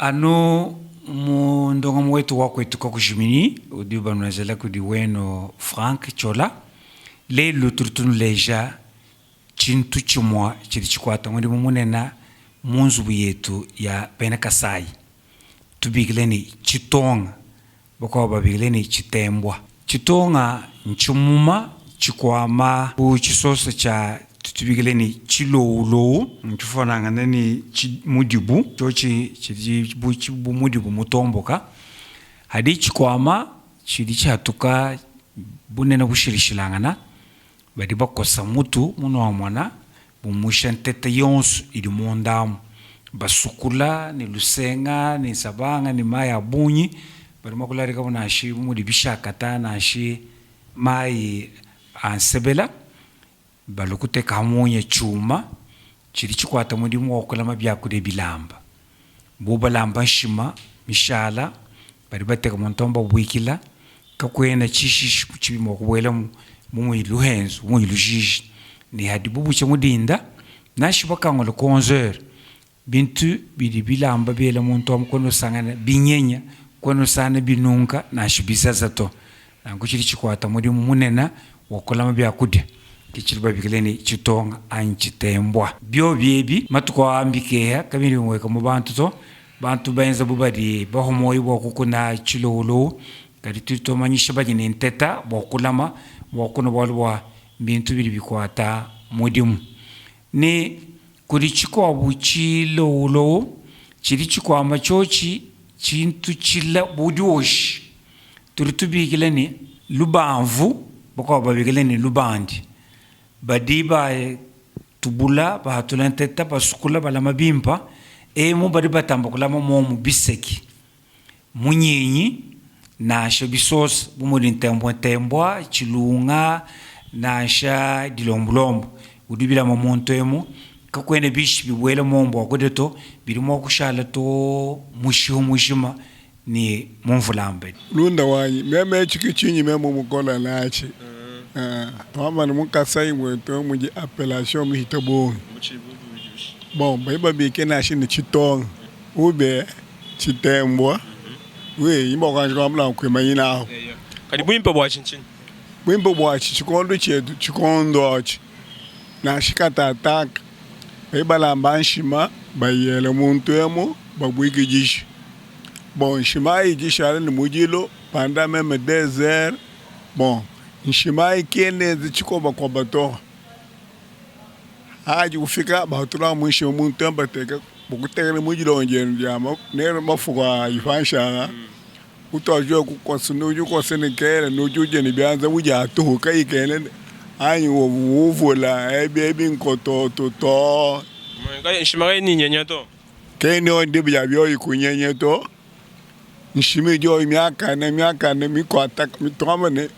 Ano mundongo wetu wa Kuetu kwa Kujiminyi udiba mnazela kudiweno FRANCK CIOLA le luturtunu leja chintu chimwa chiri chikwata mwindi mumunena munzu yetu ya pena KASAI tubigileni Tshitonga bako babigileni Tshitembua. Tshitonga nchumuma chikwama bu chisoso cha tubigileni Tshilolo ntufananga nani mudibu chochi bu mudibu mutomboka hadi chikwama chidi chatuka bunena bushirishilangana badi bakosa mutu muno wa mwana bumusha ntete yonsu ili mondamu basukula ni lusenga ni sabanga ni maya bunyi badi makularika bunashi bumudi bishakata nashi mai ansebela balukute kamunye chuma chiri chikwata mudi mwokula mabyakude bilamba bubalamba nshima mishala bari bateka montomba bwikila kakwena chishi kuchibimo kubwela mu iluhenzo mu ilujiji ni hadi bubu chamudinda nashi bakangolo 11h bintu bidi bilamba bela montomba kono sangana binyenya kono sana binunka nashi bisazato nangu chiri chikwata mudi munena wokola mabyakude kichilba bigileni Tshitonga Anyi Tshitembua bio biebi matuko ambikeya kamiri mweka mu bantu to bantu bayenza bubadi bahomoyi bokukuna Tshilolo kadi tutomanyisha bagine nteta bokulama bokuna bolwa bintu bili bikwata mudimu ni kuri chiko bu Tshilolo chiri chiko amachochi chintu chila budioshi turutubigileni lubanvu bako babigileni lubandi badiba tubula bahatulanteta basukula balama bimpa mu badi batambakula mu biseki munyinyi nasha bisos bumudi ntembwa chilunga nasha dilombulombo udibila mamonto emu kakwene bishi bibwele mombo akodeto bilimo kushala to mushima ni mumvulambe lunda wanyi meme chikichinyi meme mukola nachi Mama ni KASAI mwetu mwenye appellation mhitabo. Bon, baiba bike na shi ni Tshitonga. Ube Tshitembua. We imba kanje kwa mla kwemanyina aho. Kadi bwimpa bwa chinchin. Bwimpa bwa chikondo chetu chikondo ch. Na shikata ataka. Baiba lamba nshima bayele muntu emo babwiki jishi. Bon, nshima ijishale ni mujilo panda meme desert. Bon, nshimai kene zichikoba kwa bato haji kufika batura mwishi omuntu ambateka bukutegere mujilo njendu yama nero mafuka ifansha utojwe kukosunu ujukosene kere nujuje ni byanza buja atuhuka ikene anyi wuvula ebi nkoto to nshimai ni nyenyeto kene onde bya byo ikunyenyeto nshimi jo miaka na mikwata mitomane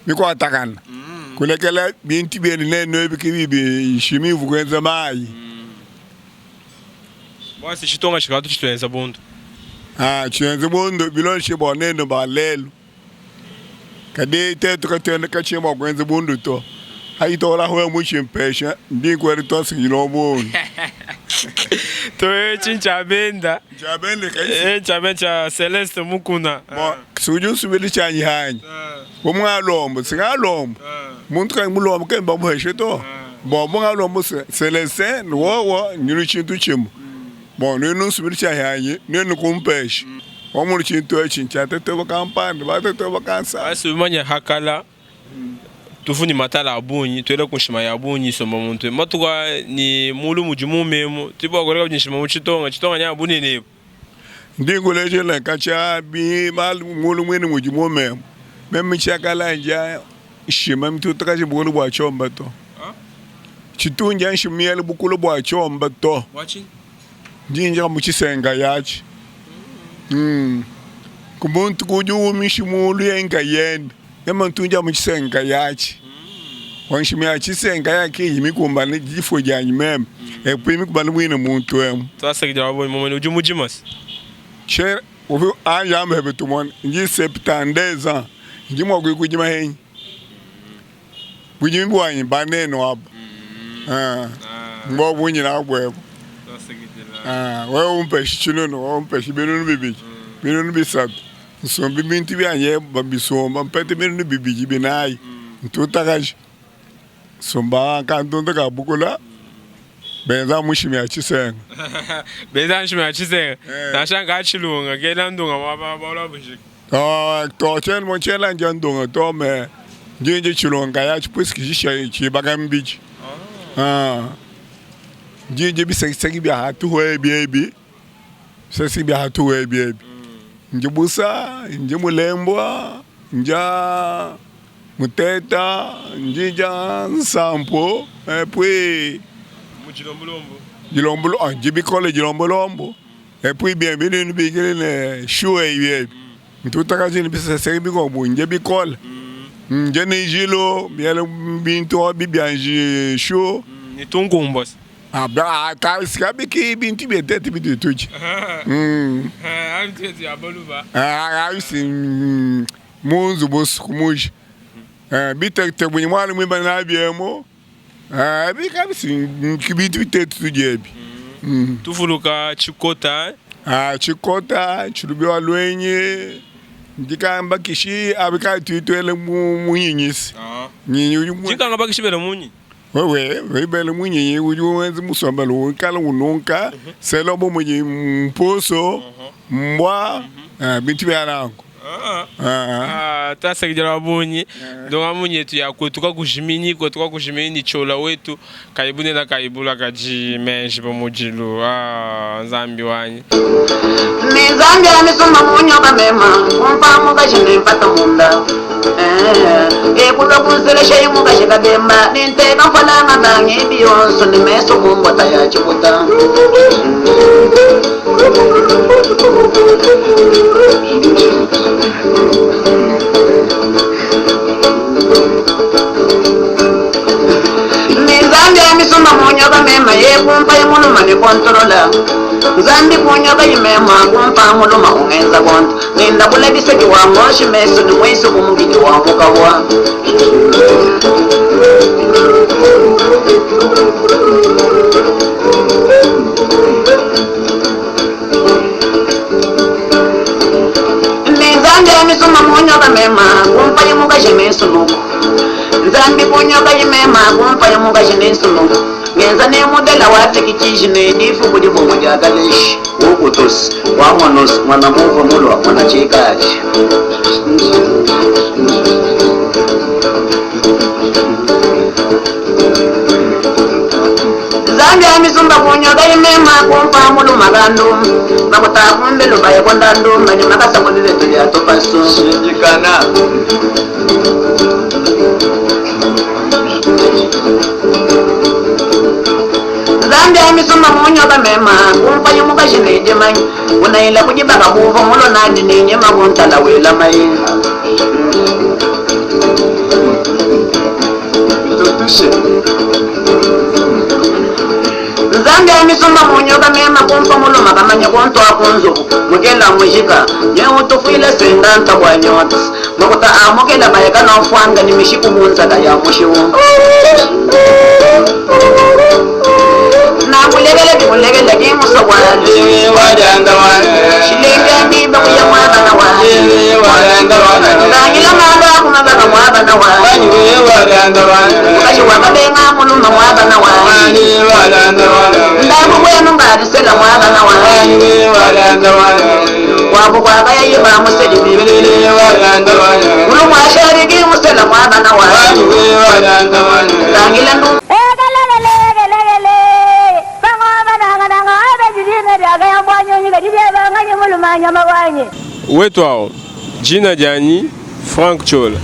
miko atakana kulekela binti bene neno bikibibi shimivu kwenza mai basi Tshitonga shikatu chitwenza bundu chitwenza bundu bilonshe boneno balelo kade tetu katene kachema kwenza bundu to haitola ho muchimpesha ndikweri to singilobundu to chinjabenda jabende chabencha Celeste mukuna bo suju subili chanyi hanyi bomwalombo singalombo muntu kai mulombo kemba muheshe to bo bongalombo Celeste wo nyuru chintu chimo bo nenu subili chanyi hanyi nenu kumpesha omuru chintu echincha tete bakampande batete bakansa asumanya hakala tufuni matala abunyi twele kunshima ya abunyi somba muntu matuka ni mulu mujumu memo tipo akoreka kunshima mu Tshitonga nya abuni ne ndingoleje la kacha bi mal mulu mwene mujumu memo meme chakala nja shima mtu takaje bukulu bwa chomba to chitunja nshimiele bukulu bwa chomba to wachi ndinja mu chisenga yachi kumuntu kujumisha mulu yenga yenda ema ntunja mu chisenga yachi wanshimia chisenga yake yimikumba ni jifo janyi meme epimi kubana mwine muntu emu twasagija wabo momene ujumujimas che ovu ayamba hebetumon nji septandeza nji mwa kujima henyi bujimi bwanyi baneno abo mbo bunyi na bwebo twasagija Wewe umpeshi chinono, wewe umpeshi beno bibi. Beno bisatu. Nsombi binti byanye babisomba mpete beno bibi binayi. Ntutakaje. Somba kantonda kabukula. Benza mushimi ya Tshisenga. Benza mushimi ya Tshisenga. Nashanga achilunga kela ndunga wabala bushika. To monchela njandunga to me. Nje chilonga ya chipuski chibaka mbiji. Nje bisaki bya hatu we baby. Sasi bya hatu we baby. Nje busa, nje mulembwa, nja muteta, nje nsampo, puis Jilombolombo, jibikole Jilombolombo. Et puis bien une bigine choué baby. Tout à fait, c'est ça qui est nje bikole. Nje nejilo, bien binto bien chaud. Ni tungumbos. Kabiki binti betete bitu tuji. Amtezi aboluba. Ayisi munzu bosukumuji. Bitete bunyimwana mwimba nabyemo. Bikabisi kibintu bitete tujebi. Tufuluka chikota. Chikota, chirubyo alwenye. Ndikamba kishi abika tuitwele munyinyisi. Ndikanga bakishi bela munyi. Wewe bela munyi ujuwenzi musomba lo kala unonka selo bo munyi mposo mbwa binti byarango tasakijala bunyi donga munyi tu ya Kuetu Kujiminyi Kujiminyi chola wetu kaibune na kaibula kaji menji bo mujilu nzambi wanyi nzambi amisoma munyo kamema umpa mukashinde mpata munda kuza kunsele shayi mukashika bemba ninteka mfala madangi biyonso nimeso mumbota ya chibuta nzambi amisoma munyo kamema kumpa yimunu mani kontrola nzambi kunyo kayimema kumpa muluma ungenza konta ninda kulabiseki wango shimeso ni mweso kumugiji wangu kawa nzambi amisoma munyo kamema kumpa yimuka shimeso nuko nzambi kunyo kayimema kumpa yimuka shimeso nuko ngenza ne modela wateki chijine difu kudi bomo jagaleshi ukutus wa monos mwana muvo mulwa mwana chikaji nzambi amisumba kunyo kayimema kumpa mulu magandu makuta kumbe lubaye kondandu mani makasakolile tulya topaso jikana nzambi amisoma munyo kamema kumpa yimuka shineje manyi unayila kujibaka kuvo mulo nadi ninye makuntala wela mayi nzambi amisoma munyo kamema kumpa mulo makamanya konto akunzuku mukela mujika nye utufile sendanta kwa nyota makuta amukela bayeka na ufwanga ni mishiku munzaka ya mushiwu nakulegele dikulegele kimuso wale wadanda wale shilenge ndiba kuya mwabana wale wadanda wale ngila maba kumabaka mwabana wale wadanda wale mukashi wakabenga muluma mwabana wale wadanda wale ndabu kwenu ngadisela mwabana wale wadanda wale wabu kwakaya yiba museli bibili wadanda wale mulu mwashariki musela mwabana wale wadanda wale ngila ndu wetu hao jina jani Frank Chola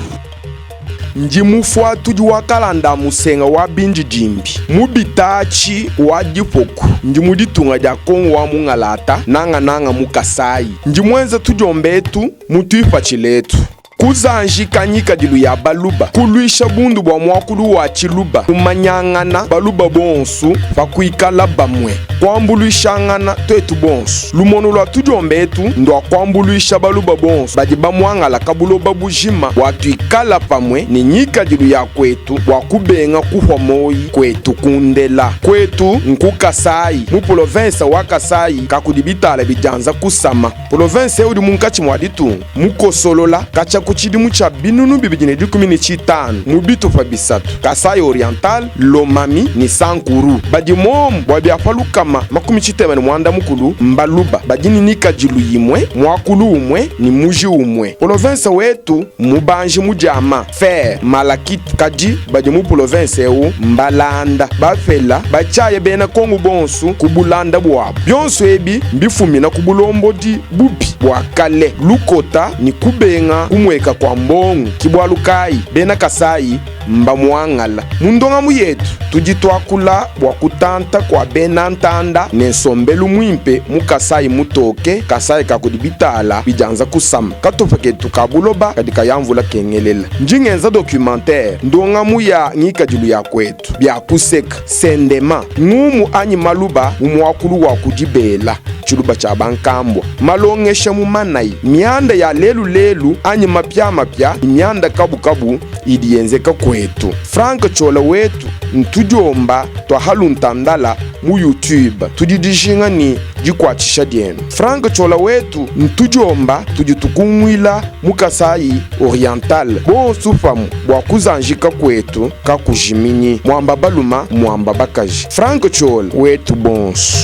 ndi mufwa tudi wakalanda musenga wa bindi dimbi mubitachi wa dipoku ndi muditunga dia kongo wa mungalata nanga mu KASAI ndi mwenza tudi ombetu mutu ifachiletu kuzanjika nyika dilu ya baluba kuluisha bundu bwa mwakulu wa chiluba kumanyangana baluba bonsu vakuikala bamwe kwambuluishangana twetu bonsu lumono lwa tudiombetu ndwa kwambuluisha baluba bonsu badi bamwangala kabuloba bujima watuikala pamwe ni nyika dilu ya Kuetu wakubenga kuhwamoyi Kuetu kundela Kuetu nku KASAI mu province wa KASAI kakudibitala bijanza kusama province udi munkachi mwaditu mukosolola kacha kuchidimu cha binunu bibijine 15 mubitu fa bisatu KASAI oriental Lomami ni Sankuru badi momu wabiafalukama makumi chitemene mwanda mukulu mbaluba badini nika jilu yimwe mwakulu umwe ni muji umwe province wetu mubanji mujama fer malakit kadi badi mu province eu mbalanda bafela bachaye bena kongu bonsu kubulanda bwabo byonso ebi mbifumina kubulombo di bubi bwakale lukota ni kubenga kumweka kwa mbongu kibwalukai bena KASAI mbamwangala mundonga muyetu tuditwakula bwakutanta kwa bena ntanda nensombelu mwimpe mu KASAI mutoke KASAI kakudibitala bijanza kusama katofeketu kabuloba kadika yamvula kengelela njingenza documentaire ndonga muya ngika dilu ya Kuetu bya kuseka sendema ngumu Anyi maluba umwakulu wa kujibela chiluba cha bankambwa malongesha mu Monayi mianda ya lelu Anyi mapya mianda kabu idienzeka Kuetu FRANCK chola wetu ntujomba twahaluntandala mu YouTube tudidishinga ni jikwachisha dienu FRANCK chola wetu ntujomba tujitukumwila mu KASAI oriental bonsufamu bwakuzanjika Kuetu ka Kujiminyi mwamba baluma mwamba bakaji FRANCK chola wetu bonsu